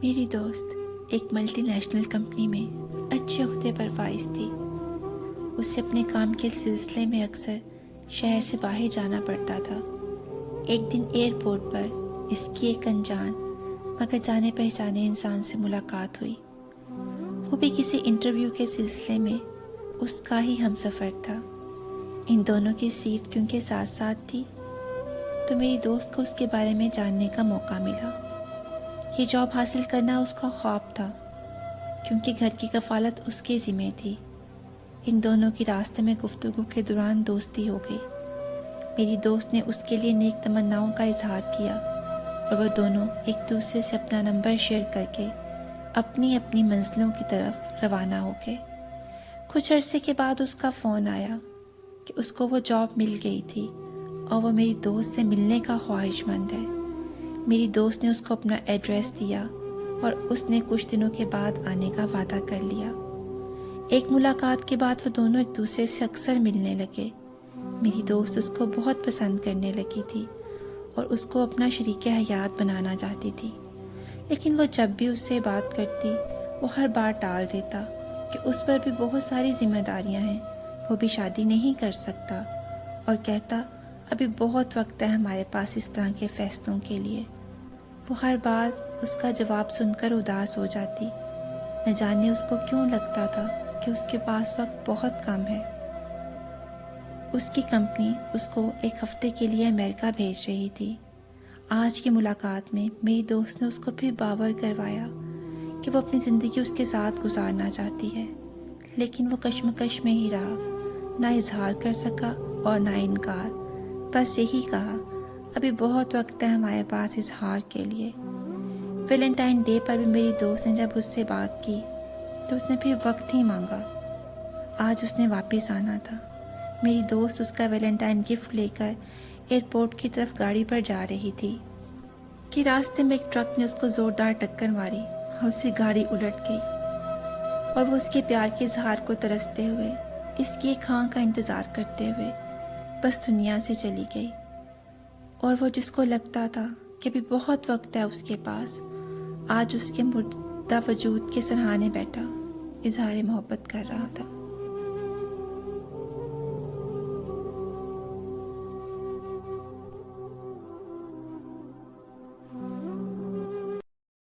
میری دوست ایک ملٹی نیشنل کمپنی میں اچھے عہدے پر فائز تھی۔ اسے اپنے کام کے سلسلے میں اکثر شہر سے باہر جانا پڑتا تھا۔ ایک دن ایئرپورٹ پر اس کی ایک انجان مگر جانے پہچانے انسان سے ملاقات ہوئی۔ وہ بھی کسی انٹرویو کے سلسلے میں اس کا ہی ہمسفر تھا۔ ان دونوں کی سیٹ کیونکہ ساتھ ساتھ تھی تو میری دوست کو اس کے بارے میں جاننے کا موقع ملا۔ یہ جاب حاصل کرنا اس کا خواب تھا کیونکہ گھر کی کفالت اس کے ذمہ تھی۔ ان دونوں کی راستے میں گفتگو کے دوران دوستی ہو گئی۔ میری دوست نے اس کے لیے نیک تمناؤں کا اظہار کیا اور وہ دونوں ایک دوسرے سے اپنا نمبر شیئر کر کے اپنی اپنی منزلوں کی طرف روانہ ہو گئے۔ کچھ عرصے کے بعد اس کا فون آیا کہ اس کو وہ جاب مل گئی تھی اور وہ میری دوست سے ملنے کا خواہش مند ہے۔ میری دوست نے اس کو اپنا ایڈریس دیا اور اس نے کچھ دنوں کے بعد آنے کا وعدہ کر لیا۔ ایک ملاقات کے بعد وہ دونوں ایک دوسرے سے اکثر ملنے لگے۔ میری دوست اس کو بہت پسند کرنے لگی تھی اور اس کو اپنا شریک حیات بنانا چاہتی تھی، لیکن وہ جب بھی اس سے بات کرتی وہ ہر بار ٹال دیتا کہ اس پر بھی بہت ساری ذمہ داریاں ہیں، وہ بھی شادی نہیں کر سکتا، اور کہتا ابھی بہت وقت ہے ہمارے پاس اس طرح کے فیصلوں کے لیے۔ وہ ہر بار اس کا جواب سن کر اداس ہو جاتی۔ نہ جانے اس کو کیوں لگتا تھا کہ اس کے پاس وقت بہت کم ہے۔ اس کی کمپنی اس کو ایک ہفتے کے لیے امریکہ بھیج رہی تھی۔ آج کی ملاقات میں میری دوست نے اس کو پھر باور کروایا کہ وہ اپنی زندگی اس کے ساتھ گزارنا چاہتی ہے، لیکن وہ کشمکش میں ہی رہا، نہ اظہار کر سکا اور نہ انکار۔ بس یہی کہا ابھی بہت وقت ہے ہمارے پاس اظہار کے لیے۔ ویلنٹائن ڈے پر بھی میری دوست نے جب اس سے بات کی تو اس نے پھر وقت ہی مانگا۔ آج اس نے واپس آنا تھا۔ میری دوست اس کا ویلنٹائن گفٹ لے کر ایئرپورٹ کی طرف گاڑی پر جا رہی تھی کہ راستے میں ایک ٹرک نے اس کو زوردار ٹکر ماری اور اس کی گاڑی الٹ گئی، اور وہ اس کے پیار کے اظہار کو ترستے ہوئے، اس کی ایک ہاں کا انتظار کرتے ہوئے بس دنیا سے چلی گئی۔ اور وہ جس کو لگتا تھا کہ ابھی بہت وقت ہے اس کے پاس، آج اس کے مردہ وجود کے سرہانے بیٹھا اظہار محبت کر رہا تھا۔